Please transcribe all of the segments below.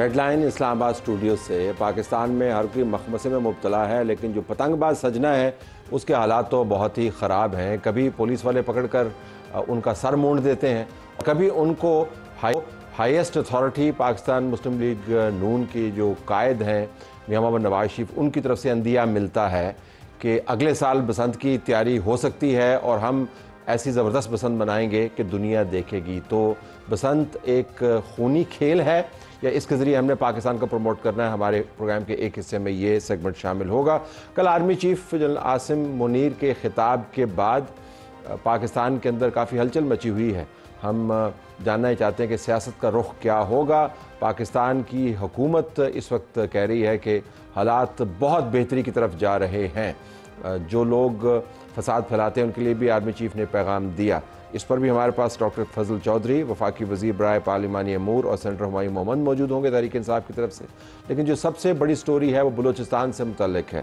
Red line اسلام آباد studio سے پاکستان میں ہر کوئی مخمصے میں مبتلا ہے، لیکن جو پتنگ باز سجنا ہے اس کے حالات تو بہت ہی خراب ہیں۔ کبھی پولیس والے پکڑ کر ان کا سر مونڈ دیتے ہیں، کبھی ان کو ہائیسٹ اتھارٹی پاکستان مسلم لیگ نون کی جو قائد ہیں میاں محمد نواز شریف، ان کی طرف سے عندیہ ملتا ہے کہ اگلے سال بسنت کی تیاری ہو سکتی ہے اور ہم ایسی زبردست بسنت بنائیں گے کہ دنیا دیکھے گی۔ تو بسنت ایک خونی کھیل ہے یا اس کے ذریعے ہم نے پاکستان کو پروموٹ کرنا ہے؟ ہمارے پروگرام کے ایک حصے میں یہ سیگمنٹ شامل ہوگا۔ کل army chief general Asim Munir کے خطاب کے بعد پاکستان کے اندر کافی ہلچل مچی ہوئی ہے۔ ہم جاننا ہی چاہتے ہیں کہ سیاست کا رخ کیا ہوگا۔ پاکستان کی حکومت اس وقت کہہ رہی ہے کہ حالات بہت بہتری کی طرف جا رہے ہیں۔ جو لوگ فساد پھیلاتے ہیں ان کے لیے بھی آرمی چیف نے پیغام دیا۔ اس پر بھی ہمارے پاس ڈاکٹر فضل چودھری، وفاقی وزیر برائے پارلیمانی امور، اور سینیٹر ہمایوں محمد موجود ہوں گے تحریک انصاف کی طرف سے۔ لیکن جو سب سے بڑی سٹوری ہے وہ بلوچستان سے متعلق ہے،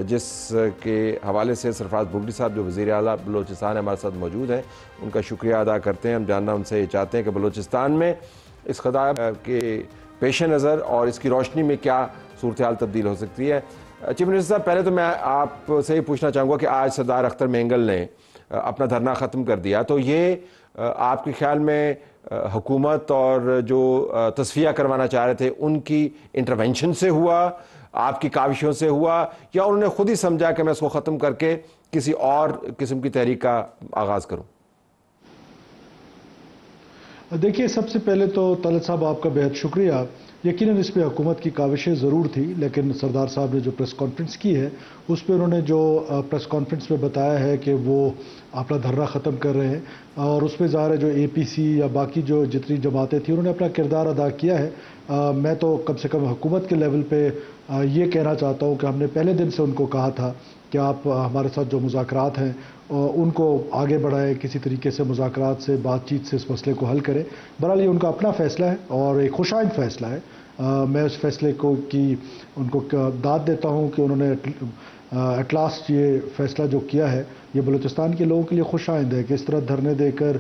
جس کے حوالے سے سرفراز بگٹی صاحب جو وزیر اعلیٰ بلوچستان ہمارے ساتھ موجود ہیں، ان کا شکریہ ادا کرتے ہیں۔ ہم جاننا ان سے یہ چاہتے ہیں کہ بلوچستان میں اس خطاب کے پیش نظر اور اس کی روشنی میں کیا صورتحال تبدیل ہو سکتی ہے۔ چیف منسٹر صاحب، پہلے تو میں آپ سے یہ پوچھنا چاہوں گا کہ آج سردار اختر مینگل نے اپنا دھرنا ختم کر دیا، تو یہ آپ کے خیال میں حکومت اور جو تصفیہ کروانا چاہ رہے تھے ان کی انٹرونشن سے ہوا، آپ کی کاوشوں سے ہوا، یا انہوں نے خود ہی سمجھا کہ میں اس کو ختم کر کے کسی اور قسم کی تحریک کا آغاز کروں؟ دیکھیے، سب سے پہلے تو طلعت صاحب آپ کا بہت شکریہ۔ یقیناً اس پہ حکومت کی کاوشیں ضرور تھی، لیکن سردار صاحب نے جو پریس کانفرنس کی ہے اس پہ انہوں نے جو پریس کانفرنس میں بتایا ہے کہ وہ اپنا دھرنا ختم کر رہے ہیں، اور اس پہ ظاہر ہے جو اے پی سی یا باقی جو جتنی جماعتیں تھیں انہوں نے اپنا کردار ادا کیا ہے۔ میں تو کم سے کم حکومت کے لیول پہ یہ کہنا چاہتا ہوں کہ ہم نے پہلے دن سے ان کو کہا تھا کہ آپ ہمارے ساتھ جو مذاکرات ہیں ان کو آگے بڑھائیں، کسی طریقے سے مذاکرات سے، بات چیت سے اس مسئلے کو حل کریں۔ بہرحال یہ ان کا اپنا فیصلہ ہے اور ایک خوش آئند فیصلہ ہے۔ میں اس فیصلے کو ان کو داد دیتا ہوں کہ انہوں نے ایٹ لاسٹ یہ فیصلہ جو کیا ہے یہ بلوچستان کے لوگوں کے لیے خوش آئند ہے کہ اس طرح دھرنے دے کر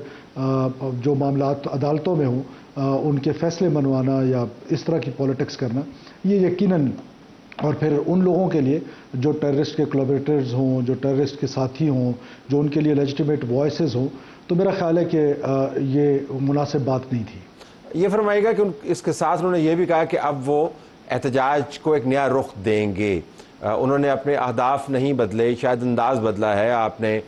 جو معاملات عدالتوں میں ہوں ان کے فیصلے منوانا یا اس طرح کی پولیٹکس کرنا، یہ یقیناً، اور پھر ان لوگوں کے لیے جو ٹیررسٹ کے کولابریٹرز ہوں، جو ٹیررسٹ کے ساتھی ہوں، جو ان کے لیے لیجٹیمیٹ وائسز ہوں، تو میرا خیال ہے کہ یہ مناسب بات نہیں تھی۔ یہ فرمائے گا کہ اس کے ساتھ انہوں نے یہ بھی کہا کہ اب وہ احتجاج کو ایک نیا رخ دیں گے۔ انہوں نے اپنے اہداف نہیں بدلے، شاید انداز بدلا ہے۔ آپ نے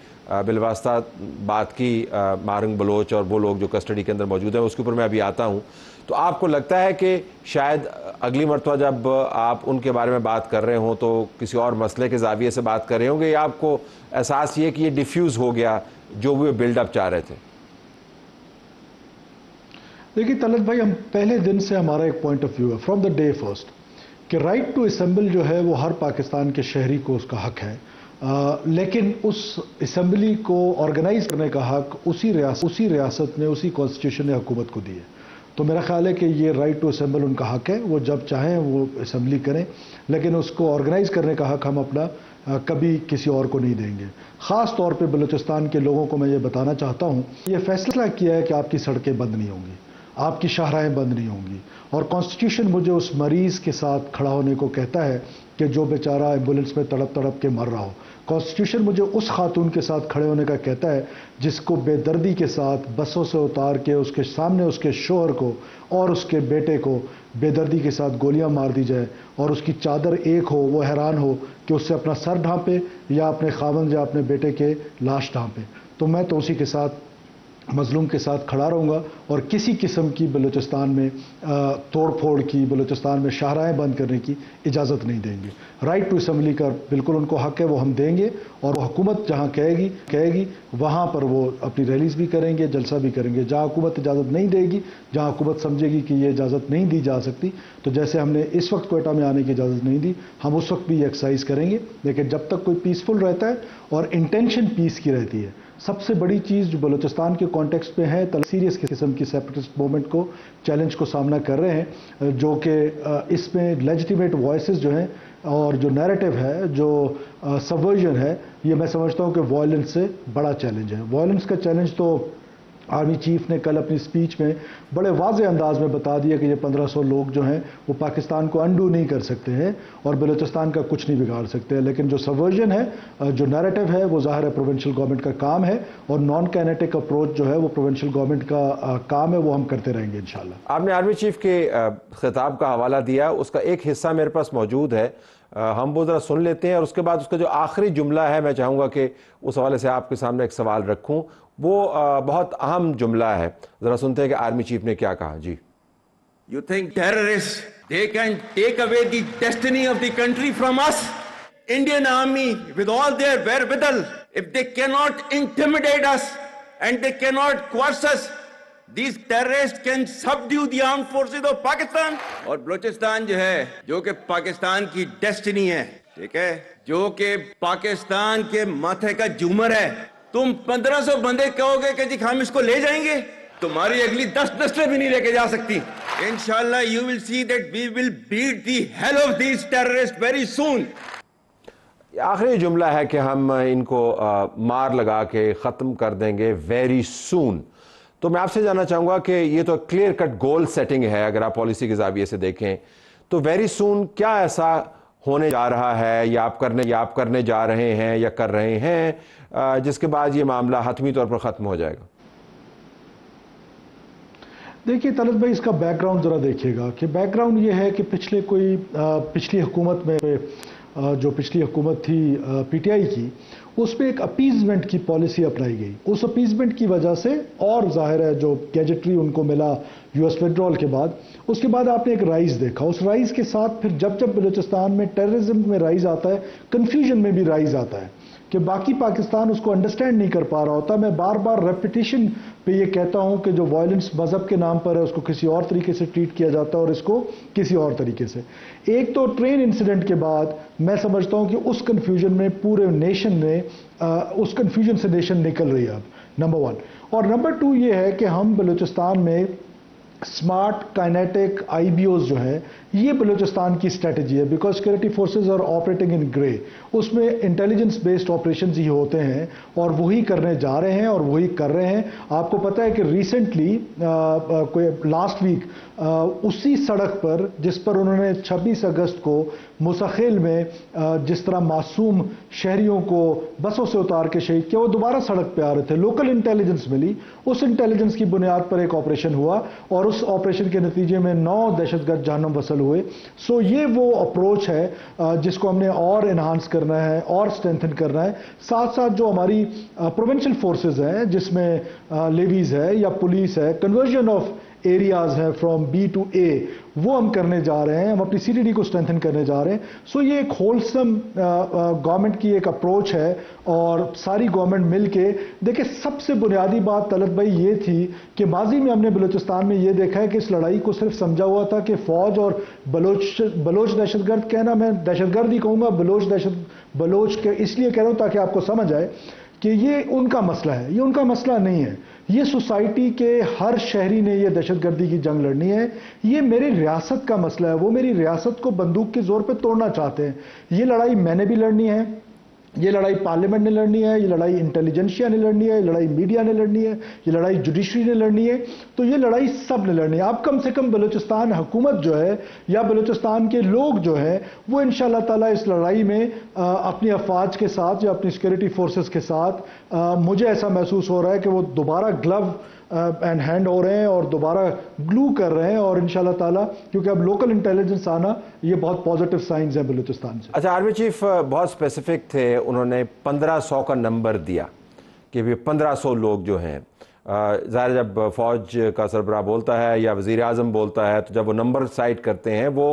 بالواسطہ بات کی مارنگ بلوچ اور وہ لوگ جو کسٹڈی کے اندر موجود ہیں، اس کے اوپر میں ابھی آتا ہوں۔ تو آپ کو لگتا ہے کہ شاید اگلی مرتبہ جب آپ ان کے بارے میں بات کر رہے ہوں تو کسی اور مسئلے کے زاویے سے بات کر رہے ہوں گے، یا آپ کو احساس یہ کہ یہ ڈیفیوز ہو گیا جو وہ بلڈ اپ چاہ رہے تھے؟ دیکھیے طلعت بھائی، ہم پہلے دن سے ہمارا ایک پوائنٹ آف ویو ہے فرام دا ڈے فرسٹ کہ رائٹ ٹو اسمبل جو ہے وہ ہر پاکستان کے شہری کو اس کا حق ہے، لیکن اس اسمبلی کو آرگنائز کرنے کا حق اسی ریاست نے، اسی کانسٹیٹیوشن نے حکومت کو دی ہے۔ تو میرا خیال ہے کہ یہ رائٹ ٹو اسمبل ان کا حق ہے، وہ جب چاہیں وہ اسمبلی کریں، لیکن اس کو آرگنائز کرنے کا حق ہم اپنا کبھی کسی اور کو نہیں دیں گے۔ خاص طور پہ بلوچستان کے لوگوں کو میں یہ بتانا چاہتا ہوں، یہ فیصلہ کیا ہے کہ آپ کی سڑکیں بند نہیں ہوں گی، آپ کی شاہراہیں بند نہیں ہوں گی، اور کانسٹیٹیوشن مجھے اس مریض کے ساتھ کھڑا ہونے کو کہتا ہے کہ جو بیچارہ ایمبولینس میں تڑپ تڑپ کے مر رہا ہو۔ کانسٹیٹیوشن مجھے اس خاتون کے ساتھ کھڑے ہونے کا کہتا ہے جس کو بے دردی کے ساتھ بسوں سے اتار کے اس کے سامنے اس کے شوہر کو اور اس کے بیٹے کو بے دردی کے ساتھ گولیاں مار دی جائے، اور اس کی چادر ایک ہو، وہ حیران ہو کہ اس سے اپنا سر ڈھانپے یا اپنے خاوند یا اپنے بیٹے کے لاش ڈھانپے۔ تو میں تو اسی کے ساتھ، مظلوم کے ساتھ کھڑا رہوں گا، اور کسی قسم کی بلوچستان میں توڑ پھوڑ کی، بلوچستان میں شاہراہیں بند کرنے کی اجازت نہیں دیں گے۔ رائٹ ٹو اسمبلی کا بالکل ان کو حق ہے، وہ ہم دیں گے، اور وہ حکومت جہاں کہے گی وہاں پر وہ اپنی ریلیز بھی کریں گے، جلسہ بھی کریں گے۔ جہاں حکومت اجازت نہیں دے گی، جہاں حکومت سمجھے گی کہ یہ اجازت نہیں دی جا سکتی، تو جیسے ہم نے اس وقت کوئٹہ میں آنے کی اجازت نہیں دی، ہم اس وقت بھی یہ ایکسرسائز کریں گے۔ لیکن جب تک کوئی پیسفل رہتا ہے اور انٹینشن پیس کی رہتی ہے، سب سے بڑی چیز جو بلوچستان کے کانٹیکسٹ میں ہے، سیریس قسم کی سیپریٹسٹ موومنٹ کو، چیلنج کو سامنا کر رہے ہیں، جو کہ اس میں لیجٹیمیٹ وائسز جو ہیں اور جو نیریٹو ہے، جو سبورژن ہے، یہ میں سمجھتا ہوں کہ وائلنس سے بڑا چیلنج ہے۔ وائلنس کا چیلنج تو آرمی چیف نے کل اپنی سپیچ میں بڑے واضح انداز میں بتا دیا کہ یہ 1500 لوگ جو ہیں وہ پاکستان کو انڈو نہیں کر سکتے ہیں اور بلوچستان کا کچھ نہیں بگاڑ سکتے. لیکن جو سبورژن ہے، جو نیریٹو ہے، وہ ظاہر ہے پروونشل گورنمنٹ کا کام ہے، اور نان کائنیٹک اپروچ جو ہے وہ پروونشل گورنمنٹ کا کام ہے، وہ ہم کرتے رہیں گے انشاءاللہ. آپ نے آرمی چیف کے خطاب کا حوالہ دیا، اس کا ایک حصہ میرے پاس موجود ہے، ہم وہ ذرا سن لیتے ہیں، اور اس کے بعد اس کا جو آخری جملہ ہے میں چاہوں گا کہ اس حوالے سے آپ کے سامنے ایک سوال رکھوں. وہ بہت اہم جملہ ہے، ذرا سنتے ہیں کہ آرمی چیف نے کیا کہا. جی. You think terrorists, they can take away the destiny of the country from us? Indian Army, with all their wherewithal, if they cannot intimidate us and they cannot coerce us, these terrorists can subdue the armed forces of Pakistan. اور بلوچستان جو ہے، جو کہ پاکستان کی destiny ہے، ٹھیک ہے، جو کہ پاکستان کے ماتھے کا جومر ہے، تم 1500 بندے کہو گے کہ جی ہم اس کو لے جائیں گے، تمہاری اگلی 10 نسلیں بھی نہیں لے کے جا سکتی. انشاءاللہ you will see that we will beat the hell of these terrorists very soon. آخری جملہ ہے کہ ہم ان کو مار لگا کے ختم کر دیں گے ویری سون. تو میں آپ سے جاننا چاہوں گا کہ یہ تو کلیئر کٹ گول سیٹنگ ہے، اگر آپ پالیسی کے زاویے سے دیکھیں تو ویری سون کیا ایسا ہونے جا رہا ہے یا آپ کرنے جا رہے ہیں یا کر رہے ہیں جس کے بعد یہ معاملہ حتمی طور پر ختم ہو جائے گا؟ دیکھیے طلعت بھائی، اس کا بیک گراؤنڈ ذرا دیکھیے گا کہ بیک گراؤنڈ یہ ہے کہ پچھلی حکومت میں جو پچھلی حکومت تھی پی ٹی آئی کی، اس میں ایک اپیزمنٹ کی پالیسی اپنائی گئی. اس اپیزمنٹ کی وجہ سے، اور ظاہر ہے جو گیجٹری ان کو ملا یو ایس وڈرول کے بعد، اس کے بعد آپ نے ایک رائز دیکھا. اس رائز کے ساتھ پھر جب بلوچستان میں ٹیررزم میں رائز آتا ہے، کنفیوژن میں بھی رائز آتا ہے کہ باقی پاکستان اس کو انڈرسٹینڈ نہیں کر پا رہا ہوتا. میں بار بار ریپیٹیشن پہ یہ کہتا ہوں کہ جو وائلنس مذہب کے نام پر ہے اس کو کسی اور طریقے سے ٹریٹ کیا جاتا ہے اور اس کو کسی اور طریقے سے. ایک تو ٹرین انسیڈنٹ کے بعد میں سمجھتا ہوں کہ اس کنفیوژن میں پورے نیشن میں اس کنفیوژن سے نیشن نکل رہی ہے اب، نمبر 1. اور نمبر 2 یہ ہے کہ ہم بلوچستان میں smart kinetic I B Os جو ہے، یہ بلوچستان کی اسٹریٹجی ہے، because security forces are operating in grey. اس میں انٹیلیجنس بیسڈ آپریشنز ہی ہوتے ہیں اور وہی کرنے جا رہے ہیں اور وہی کر رہے ہیں. آپ کو پتہ ہے کہ ریسنٹلی لاسٹ ویک اسی سڑک پر جس پر انہوں نے 26 اگست کو مسخیل میں جس طرح معصوم شہریوں کو بسوں سے اتار کے شہید کیا، وہ دوبارہ سڑک پہ آ رہے تھے. لوکل انٹیلیجنس ملی، اس انٹیلیجنس کی بنیاد پر ایک آپریشن ہوا اور اس آپریشن کے نتیجے میں 9 دہشت گرد جہنم وصل ہوئے. سو یہ وہ اپروچ ہے جس کو ہم نے اور انہانس کرنا ہے اور اسٹرینتھن کرنا ہے. ساتھ ساتھ جو ہماری پروونشل فورسز ہیں، جس میں لیویز ہے یا پولیس ہے، کنورژن آف ایریاز ہیں فرام بی ٹو اے، وہ ہم کرنے جا رہے ہیں. ہم اپنی سی ڈی ڈی کو اسٹرینتھن کرنے جا رہے ہیں. سو یہ ایک ہولسم گورنمنٹ کی ایک اپروچ ہے، اور ساری گورنمنٹ مل کے دیکھیں. سب سے بنیادی بات طلعت بھائی یہ تھی کہ ماضی میں ہم نے بلوچستان میں یہ دیکھا ہے کہ اس لڑائی کو صرف سمجھا ہوا تھا کہ فوج اور بلوچ دہشت گرد، کہنا میں دہشت گرد ہی کہوں گا، بلوچ کے اس لیے کہہ رہا ہوں تاکہ آپ کو سمجھ آئے کہ یہ ان کا مسئلہ ہے. یہ ان کا مسئلہ نہیں ہے، یہ سوسائٹی کے ہر شہری نے یہ دہشت گردی کی جنگ لڑنی ہے. یہ میری ریاست کا مسئلہ ہے، وہ میری ریاست کو بندوق کے زور پہ توڑنا چاہتے ہیں. یہ لڑائی میں نے بھی لڑنی ہے، یہ لڑائی پارلیمنٹ نے لڑنی ہے، یہ لڑائی انٹیلیجنشیا نے لڑنی ہے، یہ لڑائی میڈیا نے لڑنی ہے، یہ لڑائی جوڈیشری نے لڑنی ہے. تو یہ لڑائی سب نے لڑنی ہے. اب کم سے کم بلوچستان حکومت جو ہے یا بلوچستان کے لوگ جو ہیں وہ انشاءاللہ تعالیٰ اس لڑائی میں اپنی افواج کے ساتھ یا اپنی سیکورٹی فورسز کے ساتھ، مجھے ایسا محسوس ہو رہا ہے کہ وہ دوبارہ گلو اینڈ ہینڈ ہو رہے ہیں اور دوبارہ گلو کر رہے ہیں. اور انشاءاللہ تعالیٰ کیونکہ اب لوکل انٹیلیجنس آنا یہ بہت پازیٹیو سائنز ہیں بلوچستان سے. اچھا، آرمی چیف بہت اسپیسیفک تھے، انہوں نے 1500 کا نمبر دیا کہ 1500 لوگ جو ہیں. ظاہر جب فوج کا سربراہ بولتا ہے یا وزیر اعظم بولتا ہے تو جب وہ نمبر سائٹ کرتے ہیں وہ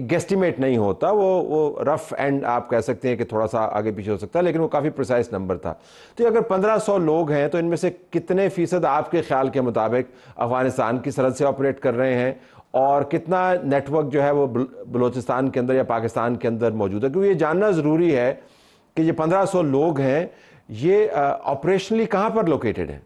گیسٹیمیٹ نہیں ہوتا، وہ رف اینڈ آپ کہہ سکتے ہیں کہ تھوڑا سا آگے پیچھے ہو سکتا ہے، لیکن وہ کافی پریسائز نمبر تھا. تو اگر 1500 لوگ ہیں تو ان میں سے کتنے فیصد آپ کے خیال کے مطابق افغانستان کی سرحد سے آپریٹ کر رہے ہیں، اور کتنا نیٹ ورک جو ہے وہ بلوچستان کے اندر یا پاکستان کے اندر موجود ہے؟ کیونکہ یہ جاننا ضروری ہے کہ یہ 1500 لوگ ہیں، یہ آپریشنلی کہاں پر لوکیٹڈ ہیں؟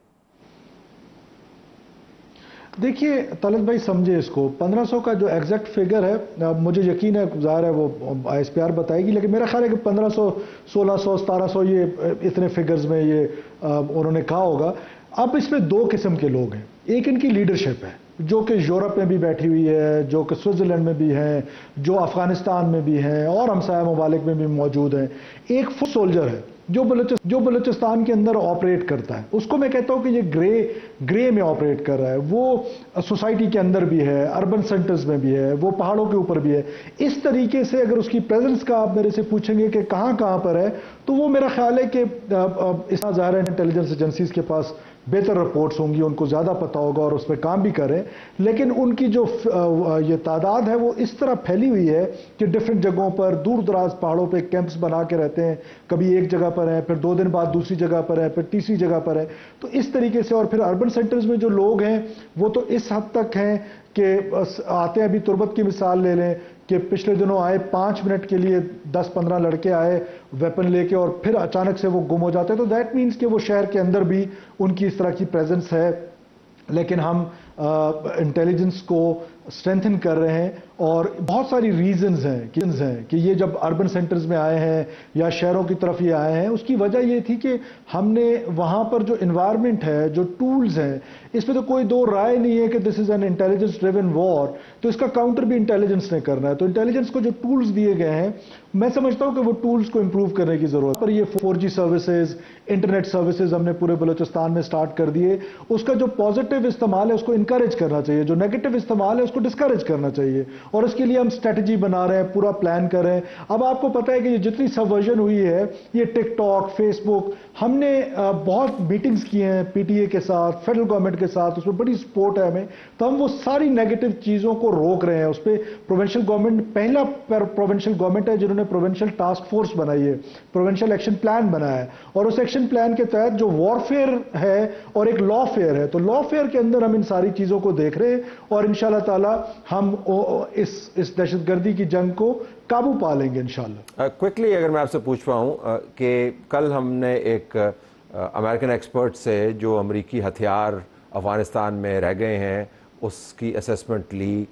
دیکھیے طلعت بھائی سمجھے اس کو، 1500 کا جو ایگزیکٹ فگر ہے مجھے یقین ہے، ظاہر ہے وہ آئی ایس پی آر بتائے گی، لیکن میرا خیال ہے کہ 1500 1600 1700 یہ اتنے فگرز میں یہ انہوں نے کہا ہوگا. اب اس میں دو قسم کے لوگ ہیں. ایک ان کی لیڈرشپ ہے جو کہ یورپ میں بھی بیٹھی ہوئی ہے, جو کہ سوئٹزرلینڈ میں بھی ہیں, جو افغانستان میں بھی ہیں اور ہمسایہ ممالک میں بھی موجود ہیں. ایک فٹ سولجر ہے جو بلوچستان کے اندر آپریٹ کرتا ہے. اس کو میں کہتا ہوں کہ یہ گرے میں آپریٹ کر رہا ہے. وہ سوسائٹی کے اندر بھی ہے, اربن سینٹرز میں بھی ہے, وہ پہاڑوں کے اوپر بھی ہے. اس طریقے سے اگر اس کی پریزنس کا آپ میرے سے پوچھیں گے کہ کہاں پر ہے, تو وہ میرا خیال ہے کہ اس کا ظاہر ہے انٹیلیجنس ایجنسیز کے پاس بہتر رپورٹس ہوں گی, ان کو زیادہ پتہ ہوگا اور اس پہ کام بھی کریں. لیکن ان کی جو یہ تعداد ہے وہ اس طرح پھیلی ہوئی ہے کہ ڈفرینٹ جگہوں پر دور دراز پہاڑوں پہ کیمپس بنا کے رہتے ہیں. کبھی ایک جگہ پر ہیں, پھر 2 دن بعد دوسری جگہ پر ہیں, پھر تیسری جگہ پر ہیں. تو اس طریقے سے, اور پھر اربن سینٹرز میں جو لوگ ہیں وہ تو اس حد تک ہیں کہ آتے ہیں. ابھی تربت کی مثال لے لیں کہ پچھلے دنوں آئے 5 منٹ کے لیے 10-15 لڑکے آئے ویپن لے کے اور پھر اچانک سے وہ گم ہو جاتے ہیں. تو دیٹ مینس کہ وہ شہر کے اندر بھی ان کی اس طرح کی پریزنس ہے. لیکن ہم انٹیلیجنس کو اسٹرینتھن کر رہے ہیں اور بہت ساری ریزنز ہیں کہ یہ جب اربن سینٹرز میں آئے ہیں یا شہروں کی طرف یہ آئے ہیں. اس کی وجہ یہ تھی کہ ہم نے وہاں پر جو انوائرمنٹ ہے, جو ٹولز ہیں, اس میں تو کوئی دو رائے نہیں ہے کہ دس از این انٹیلیجنس ڈریون وار. تو اس کا کاؤنٹر بھی انٹیلیجنس نے کرنا ہے. تو انٹیلیجنس کو جو ٹولز دیے گئے ہیں, میں سمجھتا ہوں کہ وہ ٹولز کو امپروو کرنے کی ضرورت ہے. پر یہ 4G سروسز, انٹرنیٹ سروسز ہم نے پورے بلوچستان میں سٹارٹ کر دیے. اس کا جو پازیٹیو استعمال ہے اس کو انکریج کرنا چاہیے, جو نیگیٹو استعمال ہے اس کو ڈسکریج کرنا چاہیے. اور اس کے لیے ہم اسٹریٹجی بنا رہے ہیں, پورا پلان کر رہے ہیں. اب آپ کو پتہ ہے کہ یہ جتنی سبورژن ہوئی ہے, یہ ٹک ٹاک, فیس بک, ہم نے بہت میٹنگز کی ہیں PTA کے ساتھ, فیڈرل گورنمنٹ کے ساتھ, اس میں بڑی سپورٹ ہے ہمیں. تو ہم وہ ساری نیگیٹو چیزوں کو روک رہے ہیں. اس پہ پروونشل گورنمنٹ پہلا پروونشل گورنمنٹ ہے جنہوں نے پروونشل ٹاسک فورس بنائی ہے, پروونشل ایکشن پلان بنایا ہے. اور اس ایکشن پلان کے تحت جو وارفیئر ہے اور ایک لا فیئر ہے, تو لا فیئر کے اندر ہم ان ساری چیزوں کو دیکھ رہے ہیں اور انشاءاللہ تعالی ہم اس دہشت گردی کی جنگ کو قابو پا لیں گے انشاءاللہ. کوئکلی اگر میں آپ سے پوچھ پاؤں کہ کل ہم نے ایک امریکن ایکسپرٹ سے جو امریکی ہتھیار افغانستان میں رہ گئے ہیں اس کی اسیسمنٹ لی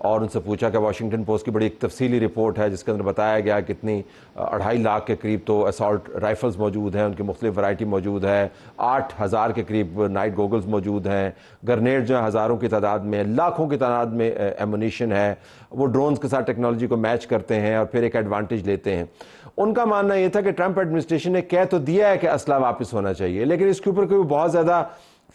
اور ان سے پوچھا کہ واشنگٹن پوسٹ کی بڑی ایک تفصیلی رپورٹ ہے جس کے اندر بتایا گیا کتنی 2.5 لاکھ کے قریب تو اسالٹ رائفلز موجود ہیں, ان کی مختلف ورائٹی موجود ہے, 8,000 کے قریب نائٹ گوگلز موجود ہیں, گرنیڈ جو ہیں ہزاروں کی تعداد میں, لاکھوں کی تعداد میں ایمونیشن ہے. وہ ڈرونز کے ساتھ ٹیکنالوجی کو میچ کرتے ہیں اور پھر ایک ایڈوانٹیج لیتے ہیں. ان کا ماننا یہ تھا کہ ٹرمپ ایڈمنسٹریشن نے کہہ تو دیا ہے کہ اسلحہ واپس ہونا چاہیے, لیکن اس کے اوپر کوئی بہت زیادہ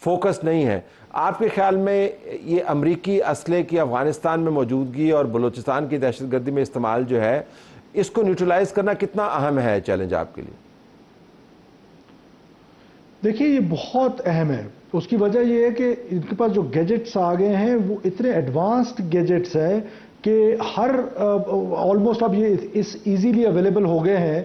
فوکس نہیں ہے. آپ کے خیال میں یہ امریکی اسلحے کی افغانستان میں موجودگی اور بلوچستان کی دہشت گردی میں استعمال جو ہے, اس کو نیوٹرلائز کرنا کتنا اہم ہے چیلنج آپ کے لیے؟ دیکھیے یہ بہت اہم ہے. اس کی وجہ یہ ہے کہ ان کے پاس جو گیجٹس آ گئے ہیں وہ اتنے ایڈوانسڈ گیجٹس ہیں کہ ہر آلموسٹ اب یہ اس ایزیلی اویلیبل ہو گئے ہیں.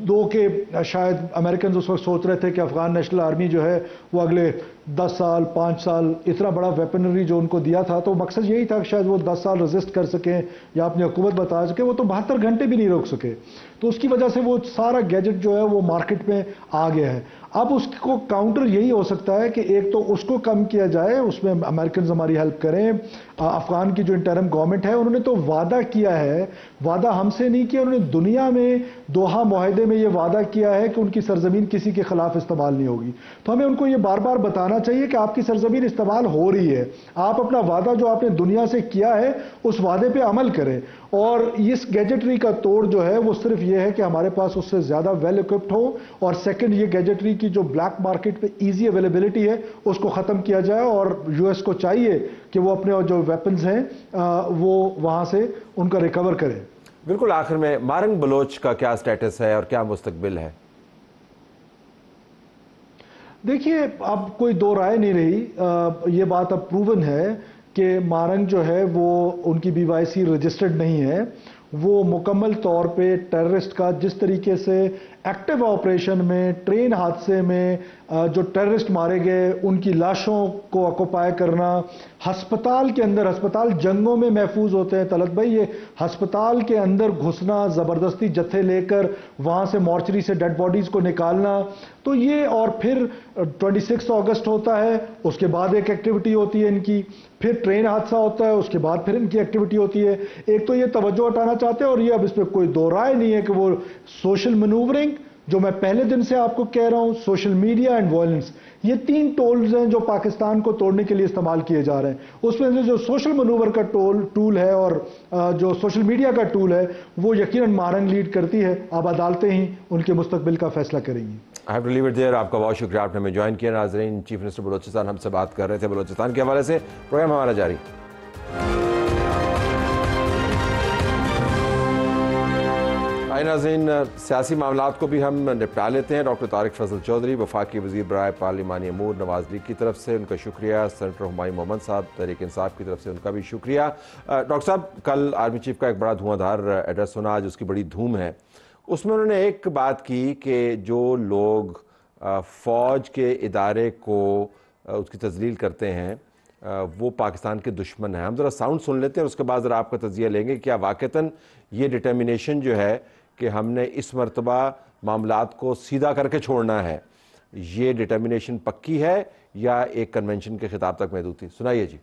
دو کہ شاید امریکنز اس وقت سوچ رہے تھے کہ افغان نیشنل آرمی جو ہے وہ اگلے 10 سال 5 سال اتنا بڑا ویپنری جو ان کو دیا تھا, تو مقصد یہی تھا کہ شاید وہ 10 سال ریزسٹ کر سکیں یا اپنی حکومت بتا سکیں. وہ تو 72 گھنٹے بھی نہیں روک سکے. تو اس کی وجہ سے وہ سارا گیجٹ جو ہے وہ مارکیٹ میں آ گیا ہے. اب اس کو کاؤنٹر یہی ہو سکتا ہے کہ ایک تو اس کو کم کیا جائے, اس میں امریکنز ہماری ہیلپ کریں. افغان کی جو انٹرم گورنمنٹ ہے انہوں نے تو وعدہ کیا ہے, وعدہ ہم سے نہیں کیا, انہوں نے دنیا میں دوحہ معاہدے میں یہ وعدہ کیا ہے کہ ان کی سرزمین کسی کے خلاف استعمال نہیں ہوگی. تو ہمیں ان کو یہ بار بار بتانا چاہیے کہ آپ کی سرزمین استعمال ہو رہی ہے, آپ اپنا وعدہ جو آپ نے دنیا سے کیا ہے اس وعدے پہ عمل کریں. اور اس گیجٹری کا توڑ جو ہے وہ صرف یہ ہے کہ ہمارے پاس اس سے زیادہ ویل اکوپڈ ہو, اور سیکنڈ یہ گیجٹری کی جو بلیک مارکیٹ پہ ایزی اویلیبلٹی ہے اس کو ختم کیا جائے. اور US کو چاہیے کہ وہ اپنے جو ویپنز ہیں وہ وہاں سے ان کا ریکور کرے. بالکل. آخر میں مارنگ بلوچ کا کیا سٹیٹس ہے اور کیا مستقبل ہے؟ دیکھیے اب کوئی دو رائے نہیں رہی, یہ بات اب پروون ہے کہ مارنگ جو ہے وہ ان کی BYC رجسٹرڈ نہیں ہے. وہ مکمل طور پہ ٹیررسٹ کا, جس طریقے سے ایکٹیو آپریشن میں ٹرین حادثے میں جو ٹیررسٹ مارے گئے ان کی لاشوں کو آکوپائی کرنا, ہسپتال کے اندر, ہسپتال جنگوں میں محفوظ ہوتے ہیں طلعت بھائی, یہ ہسپتال کے اندر گھسنا, زبردستی جتھے لے کر وہاں سے مورچری سے ڈیڈ باڈیز کو نکالنا, تو یہ, اور پھر 26 اگست ہوتا ہے, اس کے بعد ایک ایکٹیویٹی ہوتی ہے ان کی, پھر ٹرین حادثہ ہوتا ہے, اس کے بعد پھر ان کی ایکٹیویٹی ہوتی ہے. ایک تو یہ توجہ ہٹانا چاہتے ہیں, اور یہ اب اس پہ کوئی دو رائے نہیں ہے کہ وہ سوشل مینوورنگ, جو میں پہلے دن سے آپ کو کہہ رہا ہوں, سوشل میڈیا اینڈ وائلنس, یہ 3 ٹولز ہیں جو پاکستان کو توڑنے کے لیے استعمال کیے جا رہے ہیں. اس میں سے جو سوشل منور کا ٹول ہے اور جو سوشل میڈیا کا ٹول ہے وہ یقیناً مہرنگ لیڈ کرتی ہے. اب عدالتیں ہی ان کے مستقبل کا فیصلہ کریں گی. I have to leave it there. آپ کا بہت شکریہ آپ نے ہمیں جوائن کیا. ناظرین، چیف منسٹر بلوچستان ہم سے بات کر رہے تھے بلوچستان کے حوالے سے. پروگرام ہمارا جاری. آئے ناظرین، سیاسی معاملات کو بھی ہم نپٹا لیتے ہیں. ڈاکٹر طارق فضل چودھری وفاقی وزیر برائے پارلیمانی امور نواز لیگ کی طرف سے ان کا شکریہ. سینیٹر ہمایوں محمد صاحب تحریک انصاف کی طرف سے ان کا بھی شکریہ. ڈاکٹر صاحب، کل آرمی چیف کا ایک بڑا دھواں دھار ایڈریس سنا، آج اس کی بڑی دھوم ہے. اس میں انہوں نے ایک بات کی کہ جو لوگ فوج کے ادارے کو اس کی تذلیل کرتے ہیں وہ پاکستان کے دشمن ہیں. ہم ذرا ساؤنڈ سن لیتے ہیں اور اس کے بعد ذرا آپ کا تجزیہ لیں گے. کیا واقعتاً یہ ڈٹرمنیشن جو ہے کہ ہم نے اس مرتبہ معاملات کو سیدھا کر کے چھوڑنا ہے، یہ ڈٹرمنیشن پکی ہے یا ایک کنونشن کے خطاب تک محدود تھی؟ سنائیے جی.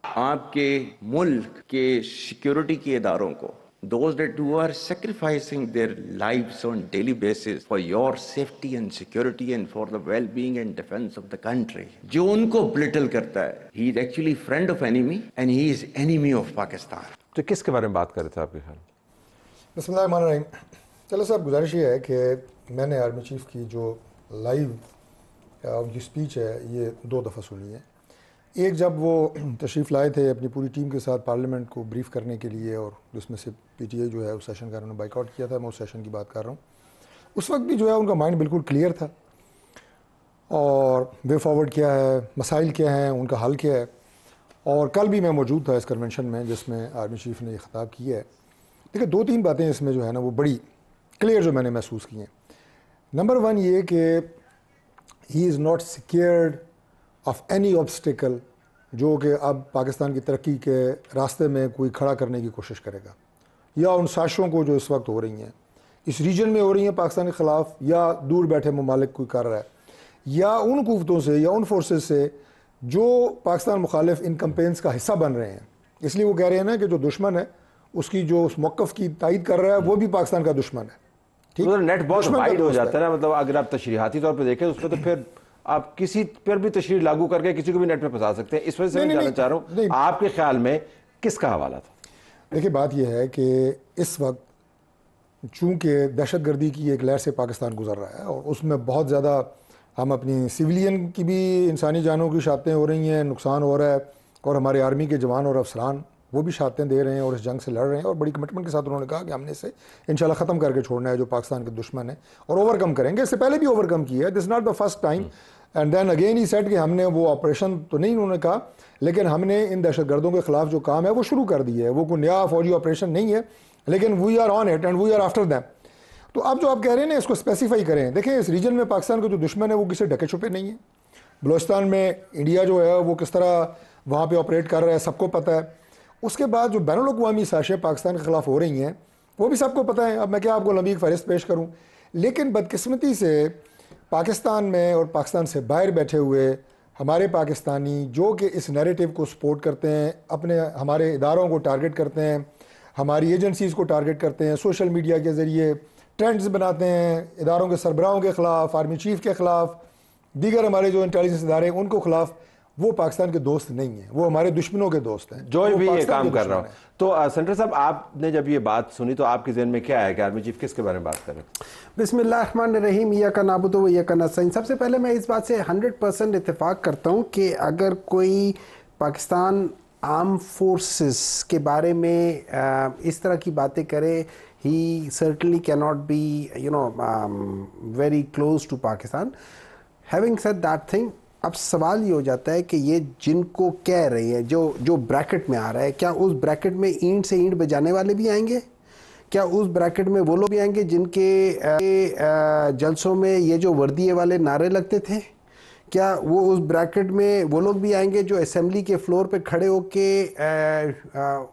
آپ کے ملک کے سیکیورٹی کے اداروں کو those that who are sacrificing their lives on daily basis for your safety and security and for the well-being and defense of the country, جو ان کو belittle کرتا ہے, he is actually friend of enemy and he is enemy of Pakistan. تو کس کے بارے میں بات کر رہے تھے آپ کے خیال؟ بسم اللہ الرحمن الرحیم. چلو صاحب، گزارش یہ ہے کہ میں نے آرمی چیف کی جو لائیو ان کی اسپیچ ہے یہ 2 دفعہ سنی ہے. ایک جب وہ تشریف لائے تھے اپنی پوری ٹیم کے ساتھ پارلیمنٹ کو بریف کرنے کے لیے، اور جس میں سے پی ٹی آئی جو ہے اس سیشن کا انہوں نے بائیک آؤٹ کیا تھا. میں اس سیشن کی بات کر رہا ہوں. اس وقت بھی جو ہے ان کا مائنڈ بالکل کلیئر تھا اور وے فارورڈ کیا ہے، مسائل کیا ہیں، ان کا حل کیا ہے. اور کل بھی میں موجود تھا اس کنونشن میں جس میں آرمی چیف نے یہ خطاب کیا ہے. دیکھیں، 2-3 باتیں اس میں جو ہے نا وہ بڑی کلیئر جو میں نے محسوس کی ہیں. نمبر 1 یہ کہ he is not scared of any obstacle جو کہ اب پاکستان کی ترقی کے راستے میں کوئی کھڑا کرنے کی کوشش کرے گا، یا ان سازشوں کو جو اس وقت ہو رہی ہیں اس ریجن میں ہو رہی ہیں پاکستان کے خلاف، یا دور بیٹھے ممالک کوئی کر رہا ہے، یا ان قوتوں سے یا ان فورسز سے جو پاکستان مخالف ان کمپینز کا حصہ بن رہے ہیں. اس لیے وہ کہہ رہے ہیں نا کہ جو دشمن ہے اس کی جو اس موقف کی تائید کر رہا ہے وہ بھی پاکستان کا دشمن ہے. نیٹ بہت وائڈ ہو جاتا ہے نا. مطلب اگر آپ تشریحاتی طور پہ دیکھیں اس پہ تو پھر آپ کسی پر بھی تشریح لاگو کر کے کسی کو بھی نیٹ پہ پھنسا سکتے ہیں. اس وجہ سے میں جاننا چاہ رہا ہوں آپ کے خیال میں کس کا حوالہ تھا؟ دیکھیں، بات یہ ہے کہ اس وقت چونکہ دہشت گردی کی ایک لہر سے پاکستان گزر رہا ہے اور اس میں بہت زیادہ ہم اپنی سویلین کی بھی انسانی جانوں کی شہادتیں ہو رہی ہیں، نقصان ہو رہا ہے، اور ہمارے آرمی کے جوان اور افسران وہ بھی شہادتیں دے رہے ہیں اور اس جنگ سے لڑ رہے ہیں. اور بڑی کمٹمنٹ کے ساتھ انہوں نے کہا کہ ہم نے اسے انشاءاللہ ختم کر کے چھوڑنا ہے جو پاکستان کے دشمن ہیں، اور اوور کم کریں گے. اس سے پہلے بھی اوور کم کیا ہے. This not the first time. And then again he said کہ ہم نے وہ آپریشن تو نہیں انہوں نے کہا، لیکن ہم نے ان دہشت گردوں کے خلاف جو کام ہے وہ شروع کر دی ہے. وہ کوئی نیا فوجی آپریشن نہیں ہے، لیکن we are on it and we are after them. تو اب جو آپ کہہ رہے ہیں نا اس کو اسپیسیفائی کریں. دیکھیں، اس ریجن میں پاکستان کا جو دشمن ہے وہ کسی ڈھکے چھپے نہیں ہے. بلوچستان میں انڈیا جو ہے وہ کس طرح وہاں پہ آپریٹ کر رہا ہے سب کو پتہ ہے. اس کے بعد جو بین الاقوامی سازشیں پاکستان کے خلاف ہو رہی ہیں وہ بھی سب کو پتہ ہے. اب میں کیا آپ کو لمبی فہرست پیش کروں. لیکن بدقسمتی سے پاکستان میں اور پاکستان سے باہر بیٹھے ہوئے ہمارے پاکستانی جو کہ اس نیریٹو کو سپورٹ کرتے ہیں، اپنے ہمارے اداروں کو ٹارگٹ کرتے ہیں، ہماری ایجنسیز کو ٹارگٹ کرتے ہیں، سوشل میڈیا کے ذریعے ٹرینڈز بناتے ہیں اداروں کے سربراہوں کے خلاف، آرمی چیف کے خلاف، دیگر ہمارے جو انٹیلیجنس ادارے ہیں ان کو خلاف، وہ پاکستان کے دوست نہیں ہیں، وہ ہمارے دشمنوں کے دوست ہیں جو بھی یہ کام کر رہا ہوں. تو سینٹر صاحب، آپ نے جب یہ بات سنی تو آپ کے ذہن میں کیا ہے کہ آرمی چیف کس کے بارے میں بات کر رہے ہیں؟ بسم اللہ الرحمن الرحیم. ایاک نعبد و ایاک نستعین. سب سے پہلے میں اس بات سے 100% اتفاق کرتا ہوں کہ اگر کوئی پاکستان آرم فورسز کے بارے میں اس طرح کی باتیں کرے، he certainly cannot be very close to Pakistan. Having said that thing, اب سوال یہ ہو جاتا ہے کہ یہ جن کو کہہ رہے ہیں جو بریکٹ میں آ رہا ہے، کیا اس بریکٹ میں اینٹ سے اینٹ بجانے والے بھی آئیں گے؟ کیا اس بریکٹ میں وہ لوگ بھی آئیں گے جن کے جلسوں میں یہ جو وردیے والے نعرے لگتے تھے؟ کیا وہ اس بریکٹ میں وہ لوگ بھی آئیں گے جو اسمبلی کے فلور پہ کھڑے ہو کے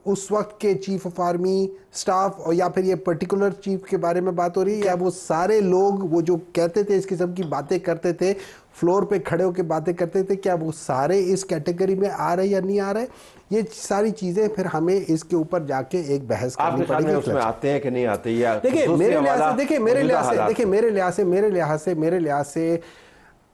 اس وقت کے چیف آف آرمی سٹاف، اور یا پھر یہ پرٹیکولر چیف کے بارے میں بات ہو رہی ہے، یا وہ سارے لوگ وہ جو کہتے تھے اس قسم کی باتیں کرتے تھے، فلور پہ کھڑے ہو کے باتیں کرتے تھے، کیا وہ سارے اس کیٹیگری میں آ رہے یا نہیں آ رہے؟ یہ ساری چیزیں پھر ہمیں اس کے اوپر جا کے ایک بحث کرنی پڑے گی. اس میں آتے ہیں کہ نہیں آتے؟ یا دیکھیں میرے لحاظ سے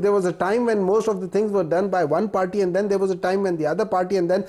there was a time when most of the things were done by one party and then there was a time when the other party and then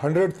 100th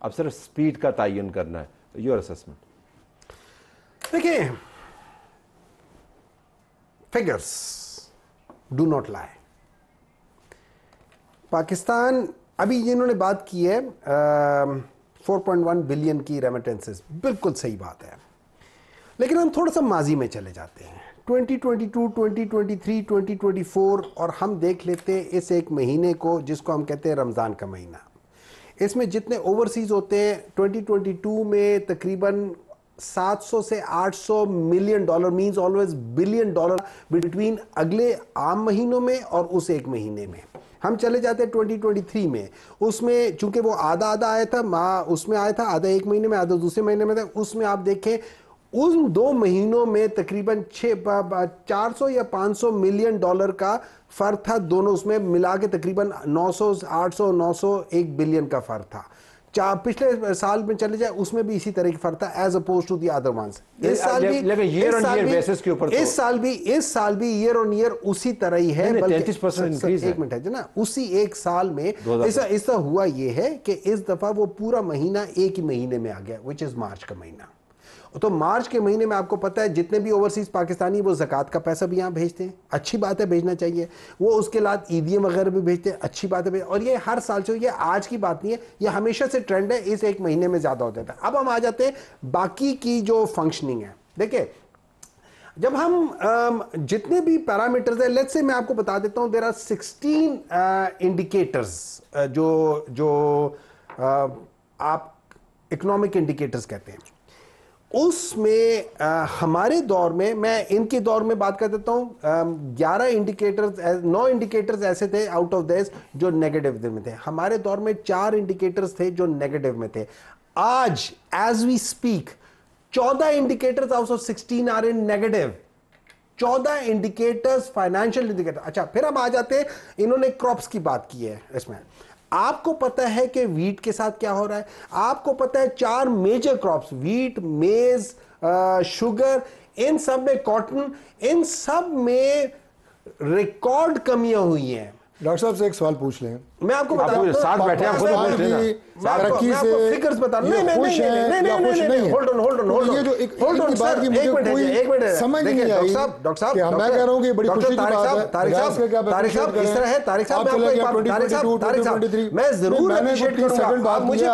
اب صرف سپیڈ کا تعین کرنا ہے. Your assessment? دیکھیں figures do not lie. Pakistan ابھی انہوں نے بات کی ہے 4.1 بلین کی ریمیٹنسز، بالکل صحیح بات ہے، لیکن ہم تھوڑا سا ماضی میں چلے جاتے ہیں 2022 2023 2024 اور ہم دیکھ لیتے ہیں اس ایک مہینے کو جس کو ہم کہتے ہیں رمضان کا مہینہ. اس میں جتنے اوورسیز ہوتے ہیں 2022 میں تقریباً 700 سے 800 million dollar means always billion dollar between اگلے عام مہینوں میں اور اس ایک مہینے میں. ہم چلے جاتے ہیں 2023 میں، اس میں چونکہ وہ آدھا آیا تھا، اس میں آیا تھا آدھا ایک مہینے میں آدھا دوسرے مہینے میں تھا، اس میں آپ دیکھیں ان 2 مہینوں میں تقریباً 400 یا 500 ملین ڈالر کا فرق تھا دونوں، اس میں ملا کے تقریباً 900 800 900 1 بلین کا فرق تھا. پچھلے سال میں چلے جائے اس میں بھی اسی طرح کی فرق تھا as opposed to the other ones. اس سال بھی ایئر آن ایئر اسی طرح ہی ہے، ایک منٹ ہے جو نا اسی ایک سال میں اس طرح ہوا یہ ہے کہ اس دفعہ وہ پورا مہینہ ایک ہی مہینے میں آ گیا وچ از مارچ کا مہینہ. تو مارچ کے مہینے میں آپ کو پتہ ہے جتنے بھی اوورسیز پاکستانی وہ زکوٰۃ کا پیسہ بھی یہاں بھیجتے ہیں، اچھی بات ہے بھیجنا چاہیے، وہ اس کے بعد عیدیاں وغیرہ بھی بھیجتے ہیں، اچھی بات ہے، اور یہ ہر سال سے، یہ آج کی بات نہیں ہے، یہ ہمیشہ سے ٹرینڈ ہے، اس ایک مہینے میں زیادہ ہو جاتا ہے. اب ہم آ جاتے ہیں باقی کی جو فنکشننگ ہے. دیکھیں جب ہم جتنے بھی پیرامیٹرز ہیں، لیٹس سے میں آپ کو بتا دیتا ہوں، دیر آر 16 انڈیکیٹرز جو آپ اکنامک انڈیکیٹرز کہتے ہیں. اس میں ہمارے دور میں ان کے دور میں بات کر دیتا ہوں، 9 انڈیکیٹرز ایسے تھے آؤٹ آف دیس جو نیگیٹو میں تھے. ہمارے دور میں 4 انڈیکیٹرز تھے جو نیگیٹو میں تھے. آج as we speak 14 indicators out of 16 are in negative. 14 indicators financial indicator. اچھا پھر ہم آ جاتے ہیں، انہوں نے کراپس کی بات کی ہے. اس میں آپ کو پتہ ہے کہ ویٹ کے ساتھ کیا ہو رہا ہے، آپ کو پتہ ہے 4 میجر کراپس، ویٹ، میز، شوگر، ان سب میں کاٹن، ان سب میں ریکارڈ کمیاں ہوئی ہیں. ڈاکٹر صاحب سے ایک سوال پوچھ لیں. میں آپ کو بتا دوں ساتھ بیٹھے ہیں، خود پوچھ لینا. ترقی سے فگرز بتا رہا ہوں. خوش ہیں یا خوش نہیں ہیں؟ یہ جو ایک بات کی مجھے کوئی سمجھ نہیں آئی کہ میں کہہ رہا ہوں کہ بڑی خوشی کی بات ہے. طارق صاحب اس طرح ہے، طارق صاحب میں ضرور اپریشیٹ کروں گا. آپ مجھے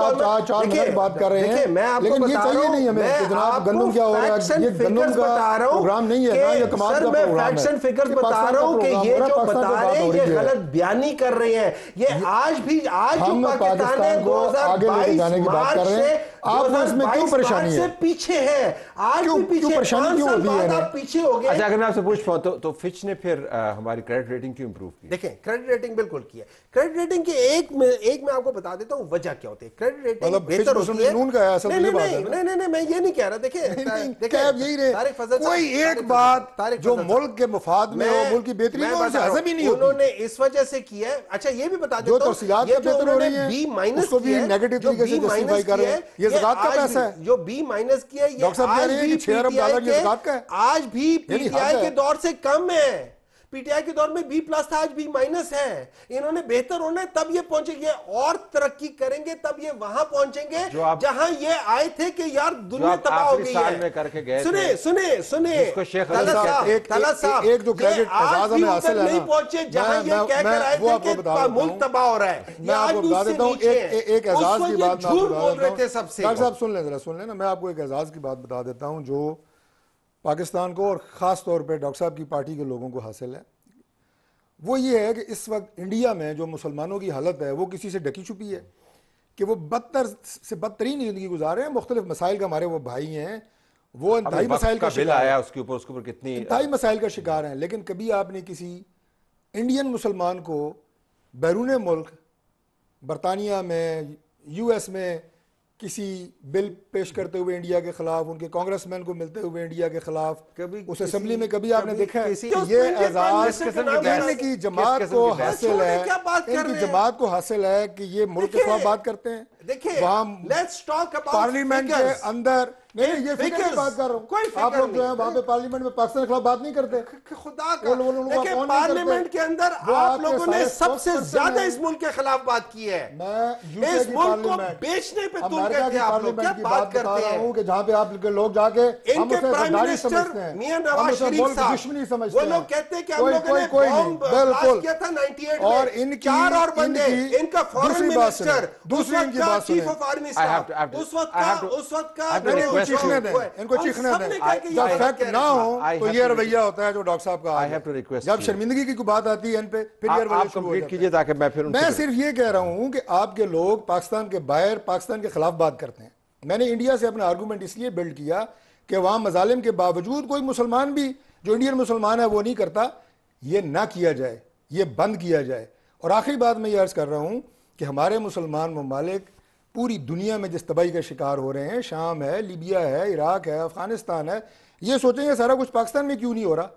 بات کر رہے ہیں، میں آپ کو لیکن یہ چاہیے نہیں ہمیں کہ جناب گندم کیا ہو رہا ہے. یہ گندم کا پروگرام نہیں ہے نا، یہ کمال کا پروگرام ہے. فیکٹس اینڈ فگرز بتا رہا ہوں کہ یہ جو بتا رہے ہیں یہ غلط بیانی کر رہے ہیں. یہ آج جو پاکستان ہے 2022 مارچ سے آپ کو اس میں کیوں پریشانی ہے؟ پیچھے ہے، آج بھی پیچھے، 5 سال بعد آپ پیچھے ہو گئے. اچھا اگر میں آپ سے پوچھ پاؤں تو فچ نے پھر ہماری کریڈٹ ریٹنگ کیوں امپروو کی؟ دیکھیں کریڈٹ ریٹنگ بالکل کی ہے. کریڈٹ ریٹنگ کے ایک میں آپ کو بتا دیتا ہوں وجہ کیا ہوتی ہے. کریڈٹ ریٹنگ بہتر ہوتی ہے. نہیں میں یہ نہیں کہہ رہا. دیکھیں کوئی ایک بات جو ملک کے مفاد میں ہو، ملک کی بہتری میں ہضم ہی نہیں ہوتی. انہوں نے اس وجہ سے کی ہے. اچھا یہ بھی بتا دیتا ہوں، جو تفصیلات کا بہتر ہو رہی ہیں اس کو بھی نیگیٹو طریقے سے جسٹیفائی کر رہے ہیں. یہ زکوٰۃ کا پیسہ ہے جو B- کیا، یہ آج بھی پی ٹی آئی کے دور سے کم ہے. پی ٹی آئی کے دور میں B+ تھا، آج B- ہے. انہوں نے بہتر ہونا ہے تب یہ پہنچے گے، اور ترقی کریں گے تب یہ وہاں پہنچیں گے جہاں یہ آئے تھے کہ یار دنیا تباہ ہو گئی ہے. سنیں طلعت صاحب، ایک جو کریڈٹ اعزاز ہمیں حاصل ہے نہیں پہنچے جہاں یہ کہہ کر آئے تھے کہ ملک تباہ ہو رہا ہے. میں آپ کو بتا دیتا ہوں ایک اعزاز کی بات. جھوٹ بول رہے تھے سب سے. ڈاکٹر صاحب سن لیں نا، میں آپ کو ایک اعزاز کی بات بتا دیتا ہوں جو پاکستان کو اور خاص طور پہ ڈاکٹر صاحب کی پارٹی کے لوگوں کو حاصل ہے. وہ یہ ہے کہ اس وقت انڈیا میں جو مسلمانوں کی حالت ہے وہ کسی سے ڈکی چھپی ہے کہ وہ بدتر سے بدترین زندگی گزارے ہیں. مختلف مسائل کا ہمارے وہ بھائی ہیں، وہ انتہائی مسائل کا شکار ہیں، اس کے اوپر کتنی انتہائی مسائل کا شکار ہیں. لیکن کبھی آپ نے کسی انڈین مسلمان کو بیرون ملک، برطانیہ میں، US میں کسی بل پیش کرتے ہوئے انڈیا کے خلاف، ان کے کانگریس مین کو ملتے ہوئے انڈیا کے خلاف اس اسمبلی میں کبھی آپ نے دیکھا ہے؟ یہ اعزاز ان کی جماعت کو حاصل ہے، ان کی جماعت کو حاصل ہے کہ یہ ملک کے خلاف بات کرتے ہیں. وہاں پارلیمنٹ کے اندر نہیں یہ فکر کی بات کر رہا ہوں. آپ لوگ جو ہیں وہاں پہ پارلیمنٹ میں پاکستان کے خلاف بات نہیں کرتے. خدا کا دیکھیں پارلیمنٹ کے اندر آپ لوگوں نے سب سے زیادہ اس ملک کے خلاف بات کی ہے. اس ملک کو بیچنے پہ تل گئے تھے آپ لوگ. کیا بات کرتے ہیں کہ جہاں پہ آپ لوگ جا کے ان کے پرائم منسٹر میاں نواز شریف صاحب وہ لوگ کہتے ہیں کہ ہم لوگوں نے بوم بلاسٹ کیا تھا 98 میں اور 4 اور بندے ان کا فورن منسٹر دوسری ان کی بات چیف آف آرمی اسٹاف اس وقت کا ان کو چیخنے دیں. جب فیکٹ نہ ہو تو یہ رویہ ہوتا ہے جو ڈاکٹر صاحب کا. جب شرمندگی کی بات آتی ہے ان پہ پھر یہ رویہ شروع ہو جاتا ہے. میں صرف یہ کہہ رہا ہوں کہ آپ کے لوگ پاکستان کے باہر پاکستان کے خلاف بات کرتے ہیں. میں نے انڈیا سے اپنا آرگومنٹ اس لیے بلڈ کیا کہ وہاں مظالم کے باوجود کوئی مسلمان بھی جو انڈین مسلمان ہے وہ نہیں کرتا. یہ نہ کیا جائے, یہ بند کیا جائے. اور آخری بات میں یہ عرض کر رہا ہوں کہ ہمارے مسلمان ممالک پوری دنیا میں جس تباہی کا شکار ہو رہے ہیں, شام ہے, لیبیا ہے, عراق ہے, افغانستان ہے, یہ سوچیں گے سارا کچھ پاکستان میں کیوں نہیں ہو رہا.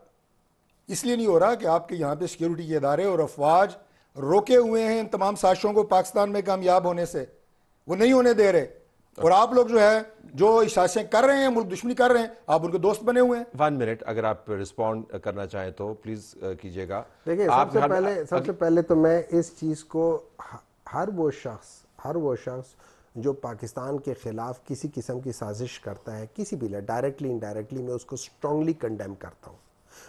اس لیے نہیں ہو رہا کہ آپ کے یہاں پہ سیکیورٹی کے ادارے اور افواج روکے ہوئے ہیں ان تمام سازشوں کو پاکستان میں کامیاب ہونے سے, وہ نہیں ہونے دے رہے. اور آپ لوگ جو ہے جو سازشیں کر رہے ہیں, ملک دشمنی کر رہے ہیں, آپ ان کے دوست بنے ہوئے ہیں. 1 منٹ اگر آپ رسپونڈ کرنا چاہیں تو پلیز کیجئے گا. دیکھیں سب سے پہلے تو میں اس چیز کو ہر وہ شخص جو پاکستان کے خلاف کسی قسم کی سازش کرتا ہے کسی بھی ڈائریکٹلی انڈائریکٹلی میں اس کو اسٹرانگلی کنڈیم کرتا ہوں.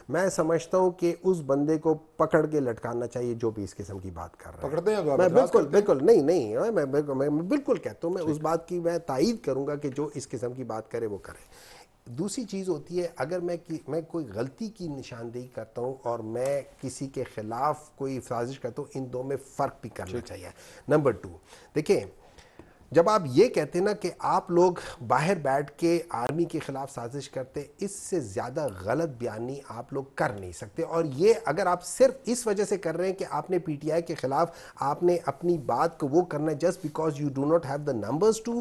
میں سمجھتا ہوں کہ اس بندے کو پکڑ کے لٹکانا چاہیے جو بھی اس قسم کی بات کر رہا ہے. پکڑتے ہیں تو میں بالکل نہیں میں بالکل کہتا ہوں, میں اس بات کی میں تائید کروں گا کہ جو اس قسم کی بات کرے وہ کرے. دوسری چیز ہوتی ہے اگر میں کوئی غلطی کی نشاندہی کرتا ہوں اور میں کسی کے خلاف کوئی سازش کرتا ہوں, ان دو میں فرق بھی کرنا چاہیے. نمبر 2 دیکھیں, جب آپ یہ کہتے ہیں نا کہ آپ لوگ باہر بیٹھ کے آرمی کے خلاف سازش کرتے, اس سے زیادہ غلط بیانی آپ لوگ کر نہیں سکتے. اور یہ اگر آپ صرف اس وجہ سے کر رہے ہیں کہ آپ نے پی ٹی آئی کے خلاف آپ نے اپنی بات کو وہ کرنا ہے just because you do not have the numbers to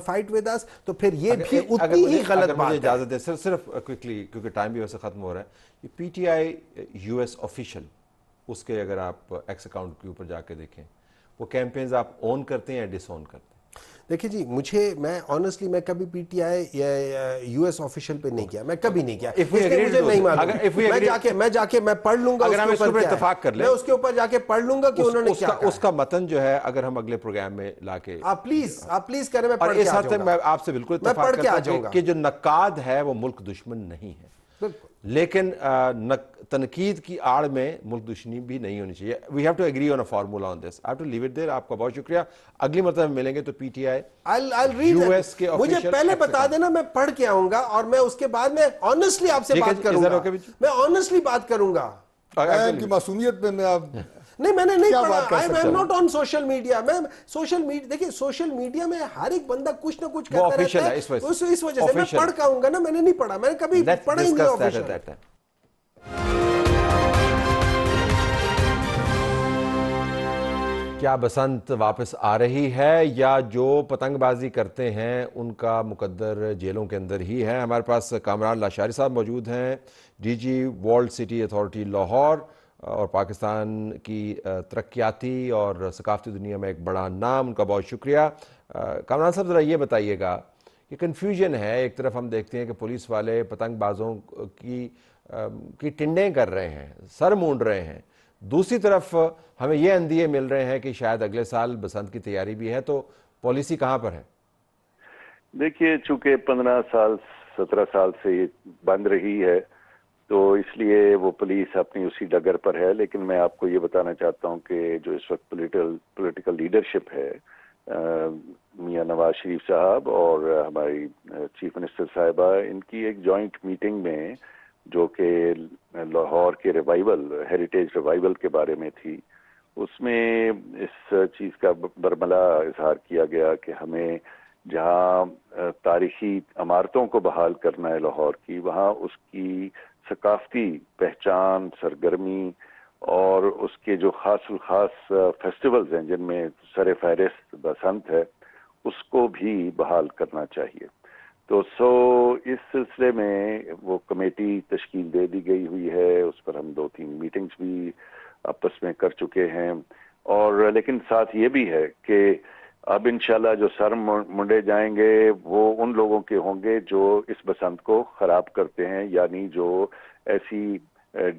fight with us, تو پھر یہ بھی اتنی ہی غلط بات ہے. اجازت دیں صرف کوئکلی کیونکہ ٹائم بھی ویسے ختم ہو رہا ہے. یہ P T I you S official, اس کے اگر آپ ایکس اکاؤنٹ کے اوپر جا کے دیکھیں, وہ کیمپینز آپ اون کرتے ہیں یا ڈس اون کرتے ہیں؟ دیکھیں جی, میں آنیسٹلی میں کبھی پی ٹی آئی یا یو ایس آفیشل پہ نہیں کیا, میں کبھی نہیں کیا. مجھے نہیں معلوم, میں جا کے میں پڑھ لوں گا, اگر ہم اس پر اتفاق کر لیں, میں اس کے اوپر جا کے پڑھ لوں گا کہ انہوں نے کیا کہا. اس کا متن جو ہے اگر ہم اگلے پروگرام میں لا کے آپ پلیز کریں, میں پڑھ کے اس حد تک میں آپ سے بالکل اتفاق کرتا ہوں کہ جو نقاد ہے وہ ملک دشمن نہیں ہے, لیکن تنقید کی آڑ میں ملک دشمنی بھی نہیں ہونی چاہیے. We have to agree on a formula on this. I have to leave it there. آپ کا بہت شکریہ. اگلی مرتبہ ملیں گے تو P T I U S کے مجھے پہلے بتا دینا, میں پڑھ کے آؤں گا اور میں اس کے بعد میں آنیسٹلی آپ سے بات کروں گا, میں آنیسٹلی بات کروں گا. ان کی معصومیت پہ میں آپ نہیں, میں نے نہیں پڑھا. I am not on social media. میں سوشل میڈیا, دیکھیں سوشل میڈیا میں ہر ایک بندہ کچھ نہ کچھ کہتا رہتا ہے, اس وجہ سے میں پڑھ کے آؤں گا نا. میں نے نہیں پڑھا, میں نے کبھی پڑھا ہی نہیں آفیشل. کیا بسنت واپس آ رہی ہے یا جو پتنگ بازی کرتے ہیں ان کا مقدر جیلوں کے اندر ہی ہے؟ ہمارے پاس کامران لاشاری صاحب موجود ہیں, DG world city authority Lahore, اور پاکستان کی ترقیاتی اور ثقافتی دنیا میں ایک بڑا نام. ان کا بہت شکریہ. کامران صاحب ذرا یہ بتائیے گا کہ کنفیوژن ہے, ایک طرف ہم دیکھتے ہیں کہ پولیس والے پتنگ بازوں کی ٹنڈیں کر رہے ہیں, سر مونڈ رہے ہیں, دوسری طرف ہمیں یہ اندیے مل رہے ہیں کہ شاید اگلے سال بسنت کی تیاری بھی ہے, تو پالیسی کہاں پر ہے؟ دیکھیے, چونکہ 15 سال 17 سال سے یہ بند رہی ہے تو اس لیے وہ پولیس اپنی اسی ڈگر پر ہے. لیکن میں آپ کو یہ بتانا چاہتا ہوں کہ جو اس وقت پولیٹیکل لیڈرشپ ہے, میاں نواز شریف صاحب اور ہماری چیف منسٹر صاحبہ, ان کی ایک جوائنٹ میٹنگ میں جو کہ لاہور کے ریوائول, ہیریٹیج ریوائول کے بارے میں تھی, اس میں اس چیز کا برملا اظہار کیا گیا کہ ہمیں جہاں تاریخی عمارتوں کو بحال کرنا ہے لاہور کی, وہاں اس کی ثقافتی پہچان, سرگرمی اور اس کے جو خاص الخاص فیسٹیولز ہیں جن میں سر فہرست بسنت ہے, اس کو بھی بحال کرنا چاہیے. تو اس سلسلے میں وہ کمیٹی تشکیل دے دی گئی ہوئی ہے. اس پر ہم 2-3 میٹنگز بھی آپس میں کر چکے ہیں. اور لیکن ساتھ یہ بھی ہے کہ اب انشاءاللہ جو سر منڈے جائیں گے وہ ان لوگوں کے ہوں گے جو اس بسنت کو خراب کرتے ہیں، یعنی جو ایسی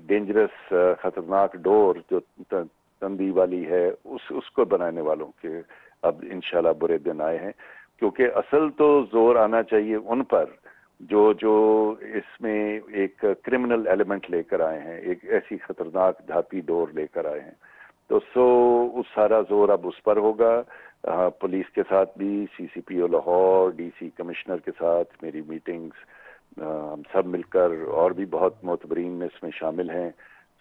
ڈینجرس خطرناک ڈور جو تندی والی ہے اس کو بنانے والوں کے اب انشاءاللہ برے دن آئے ہیں، کیونکہ اصل تو زور آنا چاہیے ان پر جو اس میں ایک کرمنل ایلیمنٹ لے کر آئے ہیں، ایک ایسی خطرناک دھاتی ڈور لے کر آئے ہیں، تو اس سارا زور اب اس پر ہوگا۔ پولیس کے ساتھ بھی، سی سی پی او لاہور، ڈی سی کمشنر کے ساتھ میری میٹنگز، ہم سب مل کر، اور بھی بہت معتبرین اس میں شامل ہیں،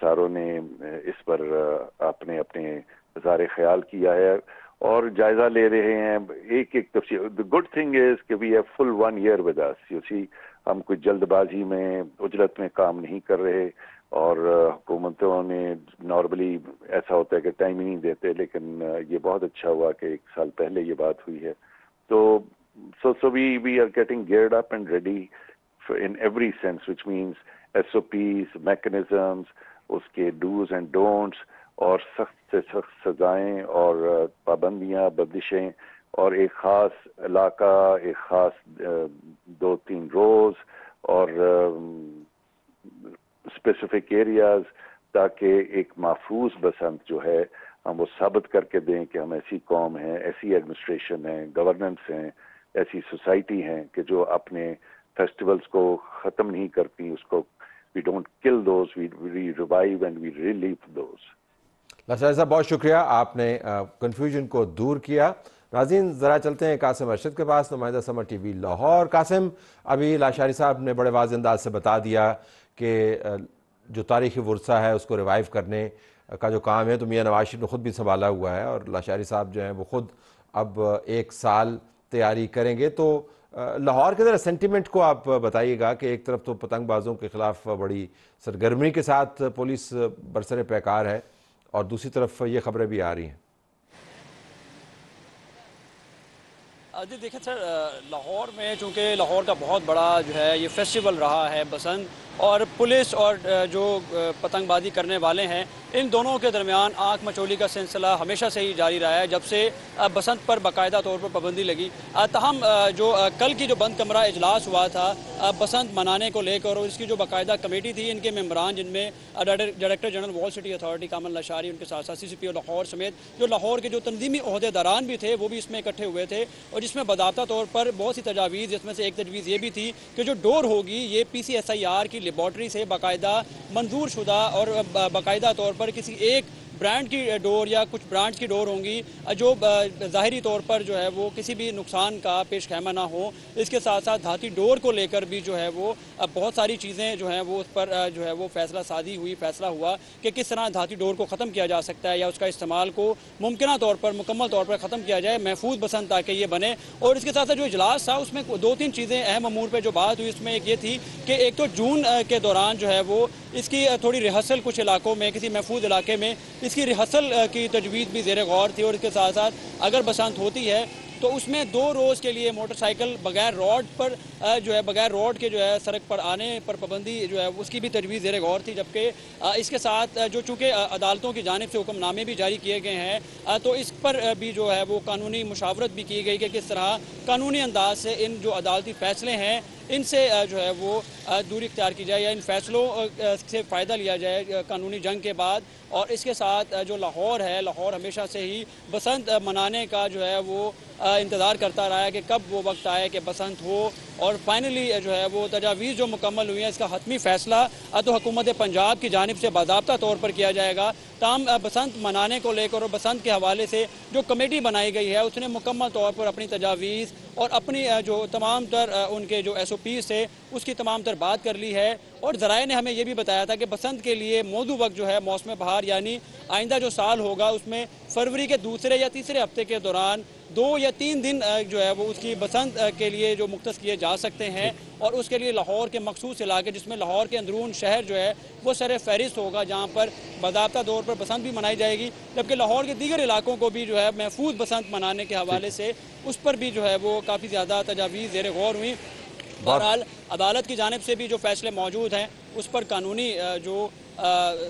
ساروں نے اس پر اپنے اظہار خیال کیا ہے اور جائزہ لے رہے ہیں ایک تفصیل۔ The good thing is کہ we have full 1 year with us، ہم کوئی جلد بازی میں اجرت میں کام نہیں کر رہے، اور حکومتوں نے نارملی ایسا ہوتا ہے کہ ٹائم ہی نہیں دیتے، لیکن یہ بہت اچھا ہوا کہ 1 سال پہلے یہ بات ہوئی ہے۔ تو we are getting geared up and ready in every sense, which means SOPs, mechanisms، اس کے do's and don'ts، اور سخت سے سخت سزائیں اور پابندیاں، بندشیں، اور ایک خاص علاقہ، ایک خاص 2-3 روز اور اسپیسیفک ایریاز، تاکہ ایک محفوظ بسنت جو ہے ہم وہ ثابت کر کے دیں کہ ہم ایسی قوم ہیں، ایسی ایڈمنسٹریشن ہیں، گورننس ہیں، ایسی سوسائٹی ہیں کہ جو اپنے فیسٹیولز کو ختم نہیں کرتی، اس کو we don't kill those, we revive and we relive those۔ Lashari صاحب بہت شکریہ، آپ نے کنفیوژن کو دور کیا۔ ناظرین ذرا چلتے ہیں قاسم ارشد کے پاس، نمائندہ سمر ٹی وی لاہور۔ قاسم، ابھی لاشاری صاحب نے بڑے واضح انداز سے بتا دیا کہ جو تاریخی ورثہ ہے اس کو ریوائیو کرنے کا جو کام ہے تو میاں نواز شریف نے خود بھی سنبھالا ہوا ہے، اور لاشاری صاحب جو ہیں وہ خود اب 1 سال تیاری کریں گے۔ تو لاہور کے ذرا سینٹیمنٹ کو آپ بتائیے گا کہ ایک طرف تو پتنگ بازوں کے خلاف بڑی سرگرمی کے ساتھ پولیس برسر پیکار ہے، اور دوسری طرف یہ خبریں بھی آ رہی ہیں۔ جی دیکھیں سر، لاہور میں چونکہ لاہور کا بہت بڑا جو ہے یہ فیسٹیول رہا ہے بسنت، اور پولیس اور جو پتنگ بازی کرنے والے ہیں ان دونوں کے درمیان آنکھ مچولی کا سلسلہ ہمیشہ سے ہی جاری رہا ہے، جب سے بسنت پر باقاعدہ طور پر پابندی لگی۔ تاہم جو کل کی جو بند کمرہ اجلاس ہوا تھا بسنت منانے کو لے کر، اور اس کی جو باقاعدہ کمیٹی تھی، ان کے ممبران جن میں ڈائریکٹر جنرل وال سٹی اتھارٹی کامل لاشاری، ان کے ساتھ ساتھ سی سی پی او لاہور سمیت جو لاہور کے جو تنظیمی عہدے داران بھی تھے وہ بھی اس میں اکٹھے ہوئے تھے، اور جس میں باضابطہ طور پر بہت سی تجاویز، جس میں سے ایک تجویز یہ بھی تھی کہ جو ڈور ہوگی یہ PCSIR کی لیبارٹری سے باقاعدہ منظور شدہ اور باقاعدہ طور پر کسی ایک برانڈ کی ڈور یا کچھ برانڈز کی ڈور ہوں گی جو ظاہری طور پر جو ہے وہ کسی بھی نقصان کا پیش خیمہ نہ ہو۔ اس کے ساتھ ساتھ دھاتی ڈور کو لے کر بھی جو ہے وہ بہت ساری چیزیں جو ہیں وہ اس پر جو ہے وہ فیصلہ ہوا کہ کس طرح دھاتی ڈور کو ختم کیا جا سکتا ہے، یا اس کا استعمال کو ممکنہ طور پر مکمل طور پر ختم کیا جائے، محفوظ بسنت تاکہ یہ بنے۔ اور اس کے ساتھ ساتھ جو اجلاس تھا اس میں 2-3 چیزیں اہم امور پہ جو بات ہوئی، اس میں ایک یہ تھی کہ ایک تو جون کے دوران جو ہے وہ اس کی تھوڑی ریہرسل کچھ علاقوں میں، کسی محفوظ علاقے میں اس کی ریہرسل کی تجویز بھی زیر غور تھی، اور اس کے ساتھ ساتھ اگر بسنت ہوتی ہے تو اس میں 2 روز کے لیے موٹر سائیکل بغیر روڈ پر جو ہے بغیر روڈ کے جو ہے سڑک پر آنے پر پابندی جو ہے اس کی بھی تجویز زیر غور تھی۔ جبکہ اس کے ساتھ جو چونکہ عدالتوں کی جانب سے حکم نامے بھی جاری کیے گئے ہیں تو اس پر بھی جو ہے وہ قانونی مشاورت بھی کی گئی کہ کس طرح قانونی انداز سے ان جو عدالتی فیصلے ہیں ان سے جو ہے وہ دوری اختیار کی جائے، یا ان فیصلوں سے فائدہ لیا جائے قانونی جنگ کے بعد۔ اور اس کے ساتھ جو لاہور ہے، لاہور ہمیشہ سے ہی بسنت منانے کا جو ہے وہ انتظار کرتا رہا ہے کہ کب وہ وقت آئے کہ بسنت ہو، اور فائنلی جو ہے وہ تجاویز جو مکمل ہوئی ہیں اس کا حتمی فیصلہ تو حکومت پنجاب کی جانب سے باضابطہ طور پر کیا جائے گا۔ تاہم بسنت منانے کو لے کر اور بسنت کے حوالے سے جو کمیٹی بنائی گئی ہے اس نے مکمل طور پر اپنی تجاویز اور اپنی جو تمام تر ان کے جو SOPs سے اس کی تمام تر بات کر لی ہے، اور ذرائع نے ہمیں یہ بھی بتایا تھا کہ بسنت کے لیے موزوں وقت جو ہے موسم بہار یعنی آئندہ جو سال ہوگا اس میں فروری کے 2 یا تیسرے ہفتے کے دوران 2 یا 3 دن جو ہے وہ اس کی بسنت کے لیے جو مختص کیے جا سکتے ہیں، اور اس کے لیے لاہور کے مخصوص علاقے جس میں لاہور کے اندرون شہر جو ہے وہ سر فہرست ہوگا جہاں پر باضابطہ طور پر بسنت بھی منائی جائے گی، جبکہ لاہور کے دیگر علاقوں کو بھی جو ہے محفوظ بسنت منانے کے حوالے سے اس پر بھی جو ہے وہ کافی زیادہ تجاویز زیر غور ہوئی۔ بہرحال عدالت کی جانب سے بھی جو فیصلے موجود ہیں اس پر قانونی جو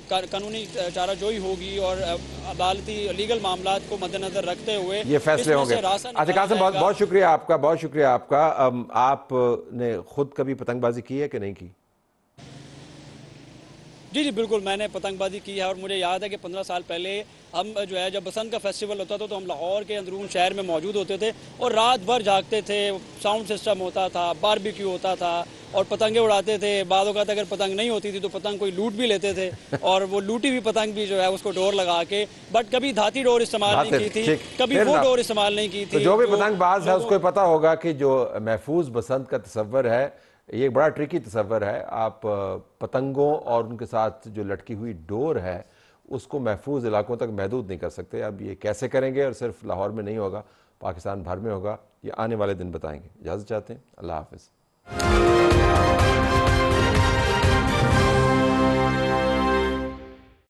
قانونی چارہ جوئی ہوگی اور عدالتی لیگل معاملات کو مد نظر رکھتے ہوئے یہ فیصلے ہوں گے۔ اچھا قاسم، بہت شکریہ آپ کا، بہت شکریہ آپ کا۔ آپ نے خود کبھی پتنگ بازی کی ہے کہ نہیں کی؟ جی بالکل، میں نے پتنگ بازی کی ہے، اور مجھے یاد ہے کہ 15 سال پہلے ہم جو ہے جب بسنت کا فیسٹیول ہوتا تھا تو ہم لاہور کے اندرون شہر میں موجود ہوتے تھے اور رات بھر جاگتے تھے، ساؤنڈ سسٹم ہوتا تھا، باربیکیو ہوتا تھا اور پتنگیں اڑاتے تھے۔ بعض اوقات اگر پتنگ نہیں ہوتی تھی تو پتنگ کوئی لوٹ بھی لیتے تھے اور وہ لوٹی ہوئی پتنگ بھی جو ہے اس کو ڈور لگا کے، بٹ کبھی دھاتی ڈور استعمال نہیں کی تھی، کبھی وہ ڈور استعمال نہیں کی تھی۔ تو جو بھی پتنگ باز ہے اس کو پتا ہوگا کہ جو محفوظ بسنت کا تصور ہے یہ ایک بڑا ٹرکی تصور ہے۔ آپ پتنگوں اور ان کے ساتھ جو لٹکی ہوئی ڈور ہے اس کو محفوظ علاقوں تک محدود نہیں کر سکتے۔ اب یہ کیسے کریں گے، اور صرف لاہور میں نہیں ہوگا، پاکستان بھر میں ہوگا، یہ آنے والے دن بتائیں گے۔ اجازت چاہتے ہیں، اللہ حافظ۔